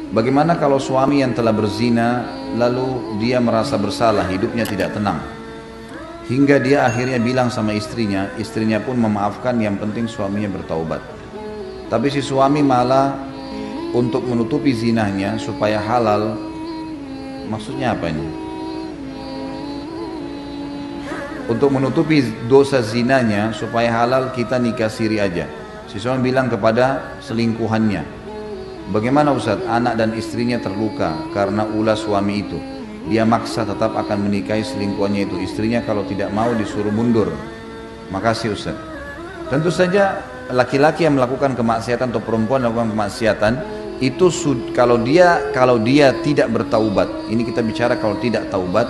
Bagaimana kalau suami yang telah berzina lalu dia merasa bersalah, hidupnya tidak tenang, hingga dia akhirnya bilang sama istrinya, istrinya pun memaafkan, yang penting suaminya bertaubat. Tapi si suami malah untuk menutupi zinahnya supaya halal. Maksudnya apa ini? Untuk menutupi dosa zinanya supaya halal, kita nikah siri aja. Si suami bilang kepada selingkuhannya, bagaimana Ustaz, anak dan istrinya terluka karena ulah suami itu. Dia maksa tetap akan menikahi selingkuhannya itu. Istrinya kalau tidak mau disuruh mundur. Makasih Ustaz. Tentu saja laki-laki yang melakukan kemaksiatan atau perempuan yang melakukan kemaksiatan itu kalau dia tidak bertaubat, ini kita bicara kalau tidak taubat,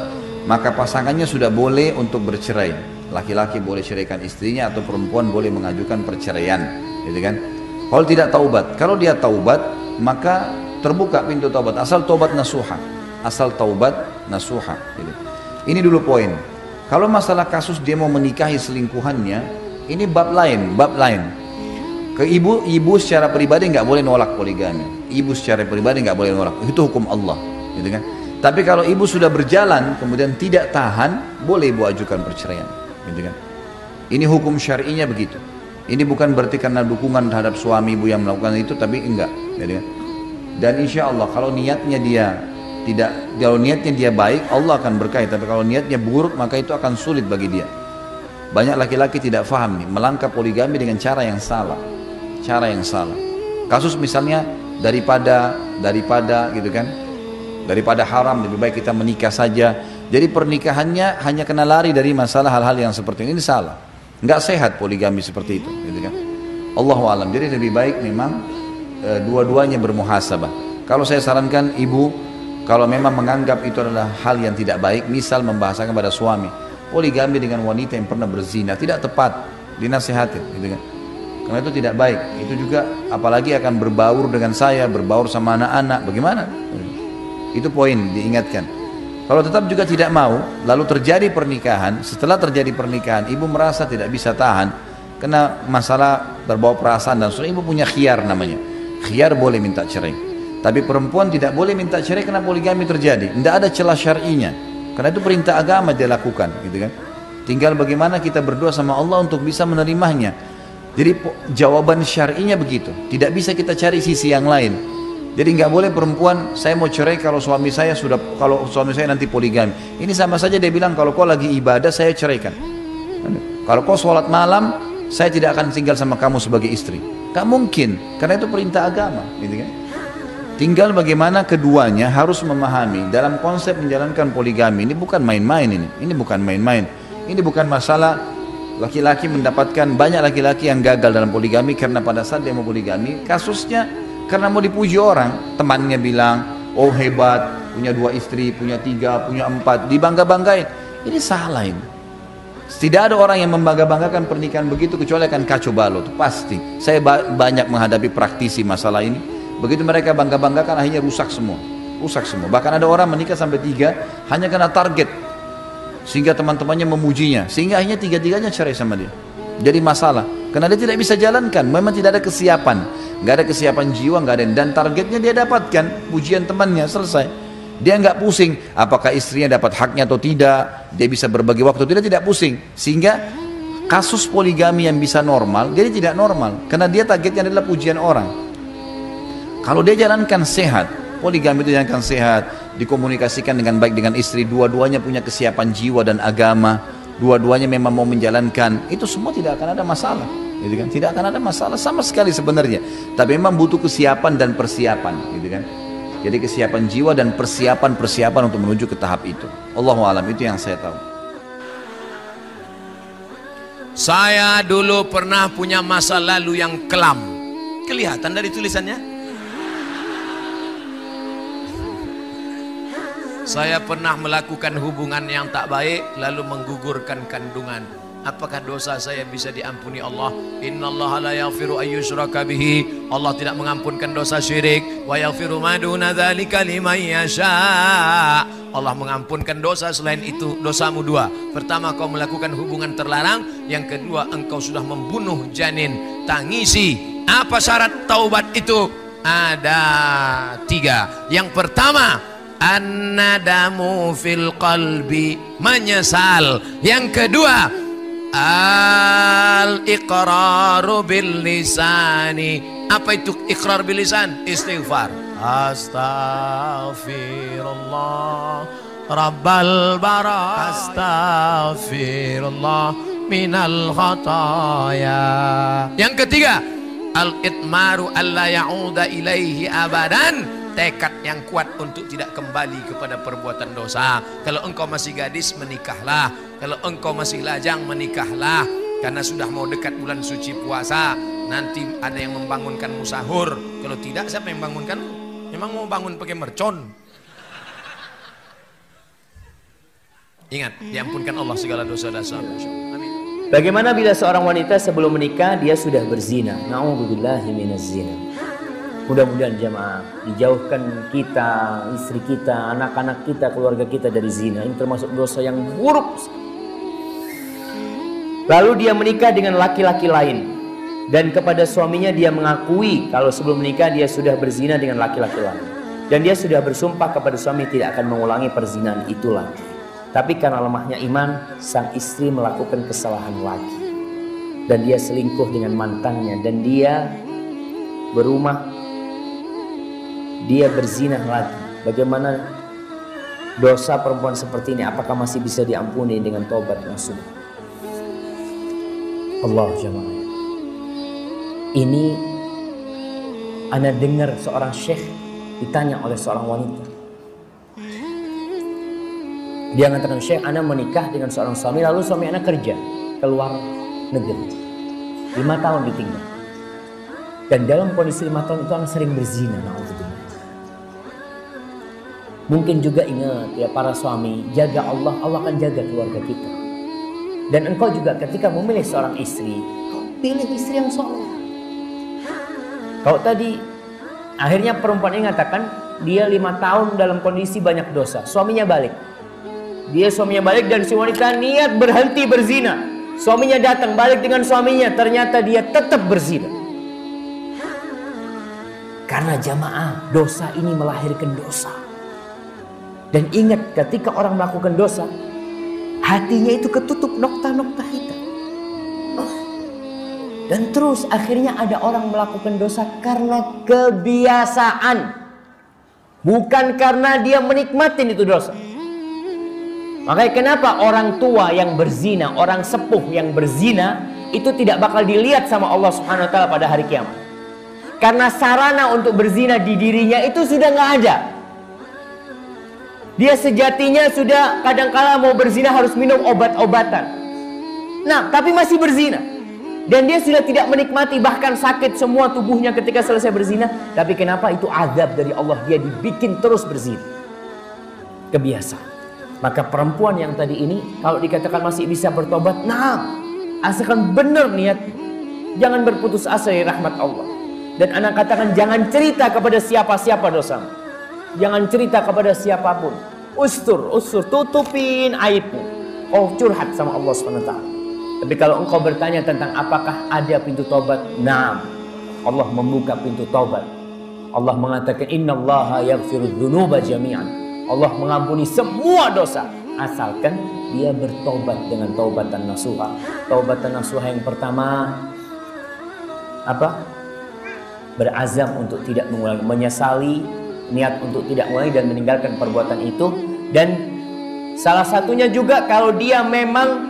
maka pasangannya sudah boleh untuk bercerai. Laki-laki boleh ceraikan istrinya atau perempuan boleh mengajukan perceraian, gitu kan? Kalau tidak taubat, kalau dia taubat maka terbuka pintu taubat, asal taubat nasuha, asal taubat nasuha. Gitu. Ini dulu poin. Kalau masalah kasus dia mau menikahi selingkuhannya, ini bab lain, bab lain. Ke ibu secara pribadi nggak boleh nolak poligami. Ibu secara pribadi nggak boleh nolak. Itu hukum Allah, gitu kan? Tapi kalau ibu sudah berjalan kemudian tidak tahan, boleh ibu ajukan perceraian, gitu kan? Ini hukum syar'inya begitu. Ini bukan berarti karena dukungan terhadap suami ibu yang melakukan itu, tapi enggak, gitu kan? Dan insya Allah kalau niatnya dia baik, Allah akan berkahi. Tapi kalau niatnya buruk, maka itu akan sulit bagi dia. Banyak laki-laki tidak faham nih, melangkah poligami dengan cara yang salah. Cara yang salah. Kasus misalnya daripada gitu kan, daripada haram lebih baik kita menikah saja. Jadi pernikahannya hanya kena lari dari masalah hal-hal yang seperti ini salah. Nggak sehat poligami seperti itu, gitu kan? Allahu a'lam. Jadi lebih baik memang dua-duanya bermuhasabah. Kalau saya sarankan ibu, kalau memang menganggap itu adalah hal yang tidak baik, misal membahasakan pada suami, poligami dengan wanita yang pernah berzina tidak tepat, dinasihatin, gitu kan? Karena itu tidak baik. Itu juga apalagi akan berbaur dengan saya, berbaur sama anak-anak, bagaimana? Itu poin diingatkan. Kalau tetap juga tidak mau, lalu terjadi pernikahan, setelah terjadi pernikahan ibu merasa tidak bisa tahan karena masalah berbau perasaan dan sebagainya, ibu punya khiyar namanya. Khiyar boleh minta cerai. Tapi perempuan tidak boleh minta cerai karena poligami terjadi. Tidak ada celah syar'inya. Karena itu perintah agama dia lakukan, gitu kan? Tinggal bagaimana kita berdoa sama Allah untuk bisa menerimanya. Jadi jawaban syar'inya begitu. Tidak bisa kita cari sisi yang lain. Jadi nggak boleh perempuan, saya mau cerai kalau suami saya nanti poligami. Ini sama saja dia bilang kalau kau lagi ibadah saya ceraikan. Kalau kau sholat malam, saya tidak akan tinggal sama kamu sebagai istri. Gak mungkin, karena itu perintah agama, gitu kan? Tinggal bagaimana keduanya harus memahami dalam konsep menjalankan poligami ini bukan main-main ini bukan main-main. Ini bukan masalah laki-laki mendapatkan, banyak laki-laki yang gagal dalam poligami karena pada saat dia mau poligami kasusnya karena mau dipuji orang, temannya bilang, oh hebat, punya 2 istri, punya 3, punya 4, dibangga-banggain. Ini salah ini. Tidak ada orang yang membangga-banggakan pernikahan begitu kecuali akan kacau balau, itu pasti. Saya banyak menghadapi praktisi masalah ini. Begitu mereka bangga-banggakan akhirnya rusak semua. Bahkan ada orang menikah sampai 3 hanya karena target, sehingga teman-temannya memujinya, sehingga akhirnya 3-tiganya cerai sama dia. Jadi masalah, karena dia tidak bisa jalankan, memang tidak ada kesiapan, nggak ada kesiapan jiwa, nggak ada, dan targetnya dia dapatkan pujian temannya, selesai. Dia nggak pusing, apakah istrinya dapat haknya atau tidak, dia bisa berbagi waktu, tidak pusing, sehingga kasus poligami yang bisa normal, jadi tidak normal, karena dia targetnya adalah pujian orang. Kalau dia jalankan sehat, poligami itu jalankan sehat, dikomunikasikan dengan baik dengan istri, dua-duanya punya kesiapan jiwa dan agama, dua-duanya memang mau menjalankan, itu semua tidak akan ada masalah, gitu kan? Tidak akan ada masalah sama sekali sebenarnya. Tapi memang butuh kesiapan dan persiapan, gitu kan? Jadi kesiapan jiwa dan persiapan untuk menuju ke tahap itu. Allahu a'lam, itu yang saya tahu. Saya dulu pernah punya masa lalu yang kelam. Kelihatan dari tulisannya. Saya pernah melakukan hubungan yang tak baik lalu menggugurkan kandungan. Apakah dosa saya bisa diampuni Allah? Innallaha la yaghfiru ayyushraka bihi. Allah tidak mengampunkan dosa syirik. Wa yaghfiru ma duna dzalika liman yasha. Allah mengampunkan dosa selain itu. Dosamu 2. Pertama, kau melakukan hubungan terlarang. Yang kedua, engkau sudah membunuh janin. Tangisi Apa syarat taubat itu? Ada 3. Yang pertama, an-nadamu fil qalbi, menyesal. Yang kedua, al-iqraru bil lisani. Apa itu iqrar bil lisan? Istighfar. Astaghfirullah Rabbal bara, astaghfirullah minal khataya. Yang ketiga, al-itmaru alla ya'uda ilaihi abadan, tekad yang kuat untuk tidak kembali kepada perbuatan dosa. Kalau engkau masih gadis, menikahlah. Kalau engkau masih lajang, menikahlah. Karena sudah mau dekat bulan suci puasa, nanti ada yang membangunkanmu sahur. Kalau tidak, siapa yang membangunkanmu? Memang mau bangun pakai mercon? Ingat, diampunkan Allah segala dosa-dosa. Amin. Bagaimana bila seorang wanita sebelum menikah dia sudah berzina? Na'udzubillahi minaz zina. Mudah-mudahan jamaah dijauhkan kita, istri kita, anak-anak kita, keluarga kita dari zina. Ini termasuk dosa yang buruk. Lalu dia menikah dengan laki-laki lain, dan kepada suaminya dia mengakui kalau sebelum menikah dia sudah berzina dengan laki-laki lain, dan dia sudah bersumpah kepada suami tidak akan mengulangi perzinahan itu lagi. Tapi karena lemahnya iman, sang istri melakukan kesalahan lagi, dan dia selingkuh dengan mantannya, dan dia berumah, dia berzina lagi. Bagaimana dosa perempuan seperti ini? Apakah masih bisa diampuni dengan taubat nasuh? Allah jamaah. Ini ana dengar seorang syekh ditanya oleh seorang wanita. Dia mengatakan, "Syekh, ana menikah dengan seorang suami, lalu suami ana kerja keluar negeri. 5 tahun ditinggal. Dan dalam kondisi 5 tahun itu ana sering berzina." Na'udzubillah. Mungkin juga ingat ya para suami, jaga Allah, Allah akan jaga keluarga kita. Dan engkau juga ketika memilih seorang istri, kau pilih istri yang soleh. Kau tadi akhirnya perempuan ini mengatakan dia 5 tahun dalam kondisi banyak dosa. Suaminya balik. Suaminya balik dan si wanita niat berhenti berzina. Suaminya datang balik dengan suaminya, ternyata dia tetap berzina. Karena jamaah, dosa ini melahirkan dosa. Dan ingat, ketika orang melakukan dosa, hatinya itu ketutup nokta-nokta hitam. Dan terus akhirnya ada orang melakukan dosa karena kebiasaan, bukan karena dia menikmatin itu dosa. Makanya kenapa orang tua yang berzina, orang sepuh yang berzina itu tidak bakal dilihat sama Allah Subhanahu wa taala pada hari kiamat. Karena sarana untuk berzina di dirinya itu sudah nggak ada. Dia sejatinya sudah kadangkala mau berzina harus minum obat-obatan. Nah, tapi masih berzina. Dan dia sudah tidak menikmati, bahkan sakit semua tubuhnya ketika selesai berzina. Tapi kenapa? Itu azab dari Allah. Dia dibikin terus berzina. Kebiasaan. Maka perempuan yang tadi ini kalau dikatakan masih bisa bertobat, nah, asalkan benar niat, jangan berputus asa dari rahmat Allah. Dan anak katakan jangan cerita kepada siapa-siapa dosamu. Jangan cerita kepada siapapun. Ustur, tutupin aibmu. Oh, curhat sama Allah SWT. Tapi kalau engkau bertanya tentang apakah ada pintu taubat, nah, Allah membuka pintu taubat. Allah mengatakan innallaha yaghfirudz dzunuba jami'an. Allah mengampuni semua dosa asalkan dia bertobat dengan taubatan nasuha. Taubatan nasuha yang pertama apa? Berazam untuk tidak mengulangi, menyesali, niat untuk tidak mengulangi dan meninggalkan perbuatan itu. Dan salah satunya juga kalau dia memang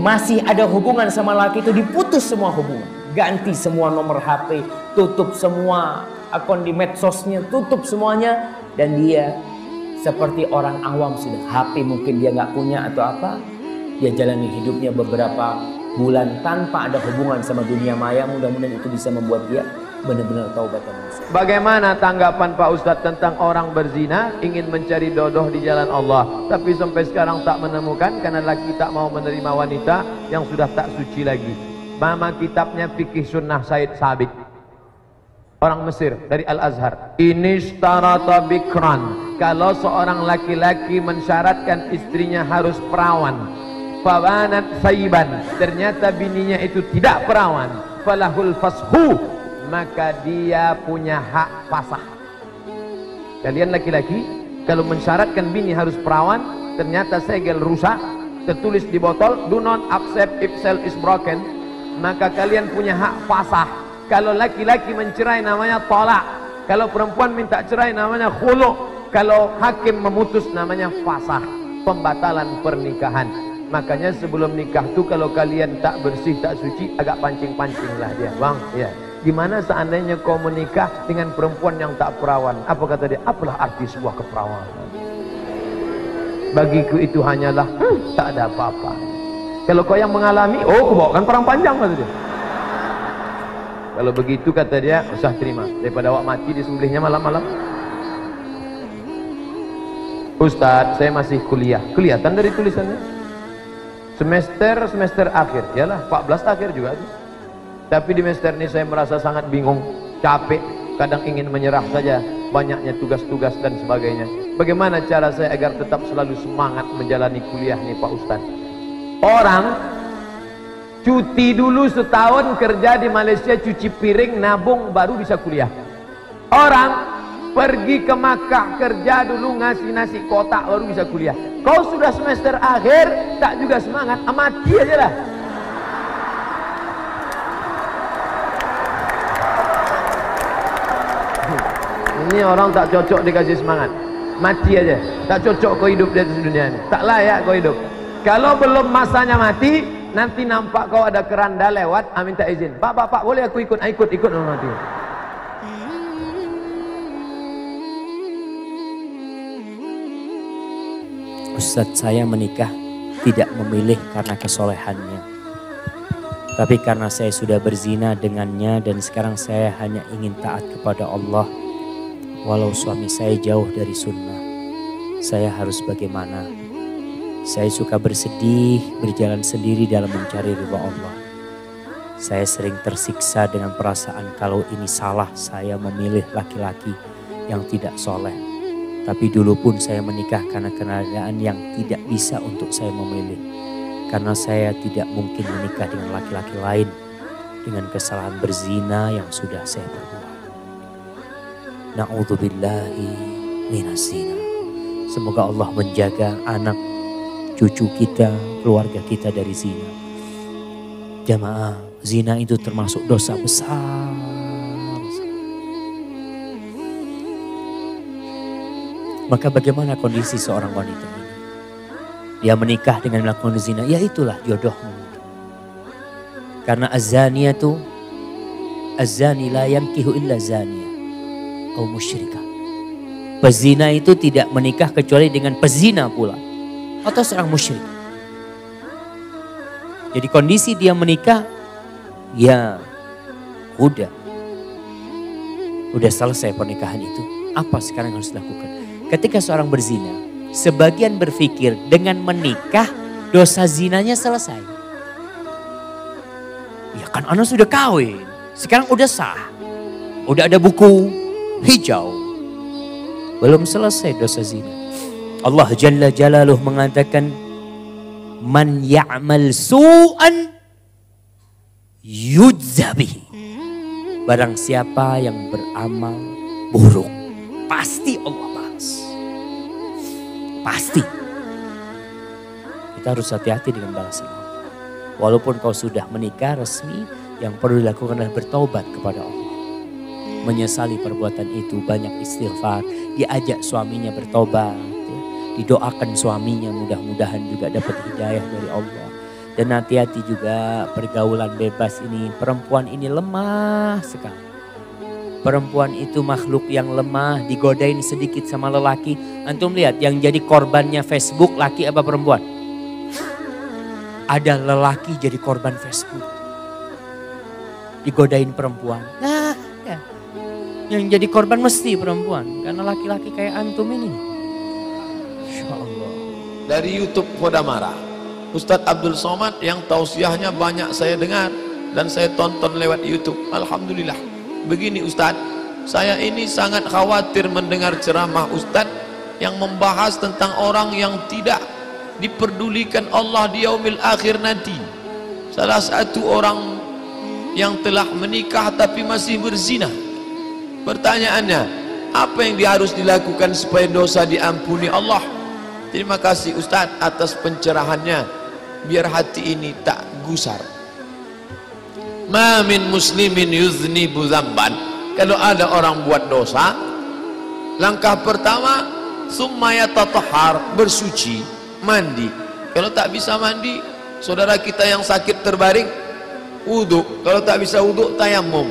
masih ada hubungan sama laki itu, diputus semua hubungan, ganti semua nomor HP, tutup semua akun di medsosnya, tutup semuanya. Dan dia seperti orang awam sudah, HP mungkin dia nggak punya atau apa, dia jalani hidupnya beberapa bulan tanpa ada hubungan sama dunia maya. Mudah-mudahan itu bisa membuat dia benar-benar taubat dan nasuha. Bagaimana tanggapan Pak Ustadz tentang orang berzina ingin mencari jodoh di jalan Allah, tapi sampai sekarang tak menemukan karena laki tak mau menerima wanita yang sudah tak suci lagi. Mama kitabnya Fikih Sunnah Said Sabik, orang Mesir dari Al-Azhar. Ini starata bikran, kalau seorang laki-laki mensyaratkan istrinya harus perawan, fawanat saiban, ternyata bininya itu tidak perawan, falahul fashu, maka dia punya hak fasah. Kalian laki-laki kalau mensyaratkan bini harus perawan, ternyata segel rusak, tertulis di botol do not accept if cell is broken, maka kalian punya hak fasah. Kalau laki-laki mencerai namanya talak, kalau perempuan minta cerai namanya khulu, kalau hakim memutus namanya fasah, pembatalan pernikahan. Makanya sebelum nikah tuh kalau kalian tak bersih, tak suci, agak pancing-pancing lah dia, bang, ya. Gimana seandainya kau menikah dengan perempuan yang tak perawan? Apa kata dia? Apalah arti sebuah keperawanan? Bagiku itu hanyalah tak ada apa-apa. Kalau kau yang mengalami, oh kau bawakan perang panjang, kata dia. Kalau begitu kata dia, usah terima daripada awak mati disembelihnya malam-malam. Ustadz, saya masih kuliah. Kelihatan dari tulisannya. Semester akhir, yalah 14 akhir juga. Tapi di semester ini saya merasa sangat bingung, capek, kadang ingin menyerah saja, banyaknya tugas-tugas dan sebagainya. Bagaimana cara saya agar tetap selalu semangat menjalani kuliah nih Pak Ustadz? Orang cuti dulu setahun kerja di Malaysia, cuci piring, nabung, baru bisa kuliah. Orang pergi ke Makkah kerja dulu, ngasih nasi kotak, baru bisa kuliah. Kau sudah semester akhir tak juga semangat, mati aja lah. Ini orang tak cocok dikasih semangat, mati aja, tak cocok kau hidup di atas dunia ini, tak layak kau hidup. Kalau belum masanya mati, nanti nampak kau ada keranda lewat, minta izin, pak boleh aku ikut, ikut mati. Ustadz, saya menikah tidak memilih karena kesolehannya, tapi karena saya sudah berzina dengannya dan sekarang saya hanya ingin taat kepada Allah. Walau suami saya jauh dari sunnah, saya harus bagaimana? Saya suka bersedih, berjalan sendiri dalam mencari ridha Allah. Saya sering tersiksa dengan perasaan kalau ini salah saya memilih laki-laki yang tidak soleh. Tapi dulu pun saya menikah karena keadaan yang tidak bisa untuk saya memilih. Karena saya tidak mungkin menikah dengan laki-laki lain dengan kesalahan berzina yang sudah saya perbuat. Na'udzubillahi minas zina. Semoga Allah menjaga anak, cucu kita, keluarga kita dari zina. Jamaah, zina itu termasuk dosa besar. Maka bagaimana kondisi seorang wanita ini? Dia menikah dengan melakukan zina, ya itulah jodohmu. Karena az-zaniyah itu, az-zani la yankihu illa zaniyah atau musyrikah. Pezina itu tidak menikah kecuali dengan pezina pula atau seorang musyrik. Jadi kondisi dia menikah, ya udah selesai pernikahan itu. Apa sekarang harus dilakukan? Ketika seorang berzina, sebagian berpikir dengan menikah dosa zinanya selesai. Ya kan anak sudah kawin, sekarang udah sah, udah ada buku hijau, belum selesai dosa zina. Allah Jalla Jalaluh mengatakan, man ya'mal su'an yujza bihi. Barang siapa yang beramal buruk, pasti Allah balas. Pasti. Kita harus hati-hati dengan balasan Allah. Walaupun kau sudah menikah resmi, yang perlu dilakukan adalah bertaubat kepada Allah. Menyesali perbuatan itu, banyak istighfar, diajak suaminya bertobat, ya. Didoakan suaminya, mudah-mudahan juga dapat hidayah dari Allah. Dan hati-hati juga pergaulan bebas ini, perempuan ini lemah sekali. Perempuan itu makhluk yang lemah, digodain sedikit sama lelaki. Antum lihat yang jadi korbannya Facebook, laki apa perempuan? Ada lelaki jadi korban Facebook, digodain perempuan. Nah, ya. Yang jadi korban mesti perempuan. Karena laki-laki kayak antum ini. Insya Allah. Dari YouTube Kodamara, Ustadz Abdul Somad yang tausiahnya banyak saya dengar dan saya tonton lewat YouTube. Alhamdulillah. Begini Ustadz, saya ini sangat khawatir mendengar ceramah Ustadz yang membahas tentang orang yang tidak diperdulikan Allah di yaumil akhir nanti. Salah satu orang yang telah menikah tapi masih berzina. Pertanyaannya, apa yang harus dilakukan supaya dosa diampuni Allah? Terima kasih Ustaz atas pencerahannya, biar hati ini tak gusar. Ma min muslimin yuznibu dzamban. Kalau ada orang buat dosa, langkah pertama summa yatatahhar, bersuci, mandi. Kalau tak bisa mandi, saudara kita yang sakit terbaring, wudu. Kalau tak bisa wudu, tayammum.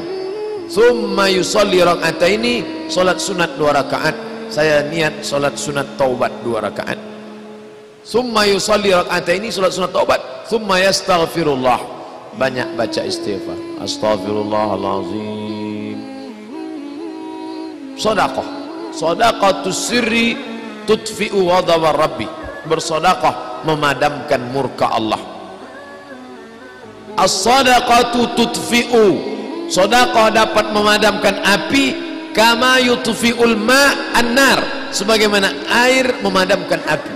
Summa yusalli raka'ataini, salat sunat 2 rakaat. Saya niat salat sunat taubat 2 rakaat. Summa yusalli raka'ataini, salat sunat taubat. Summa yastaghfirullah, banyak baca istighfar. Astaghfirullahalazim. Sedekah, sedaqatus sirri tudfi'u ghadab rabbi. Bersedekah memadamkan murka Allah. As-sadaqatu tudfi'u, sedekah dapat memadamkan api, kama yutfi'ul ma' an-nar, sebagaimana air memadamkan api.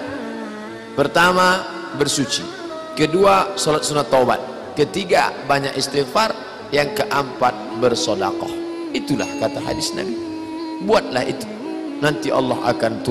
Pertama, bersuci. Kedua, salat sunat taubat. Ketiga, banyak istighfar. Yang keempat, bersedekah. Itulah kata hadis Nabi. Buatlah itu, nanti Allah akan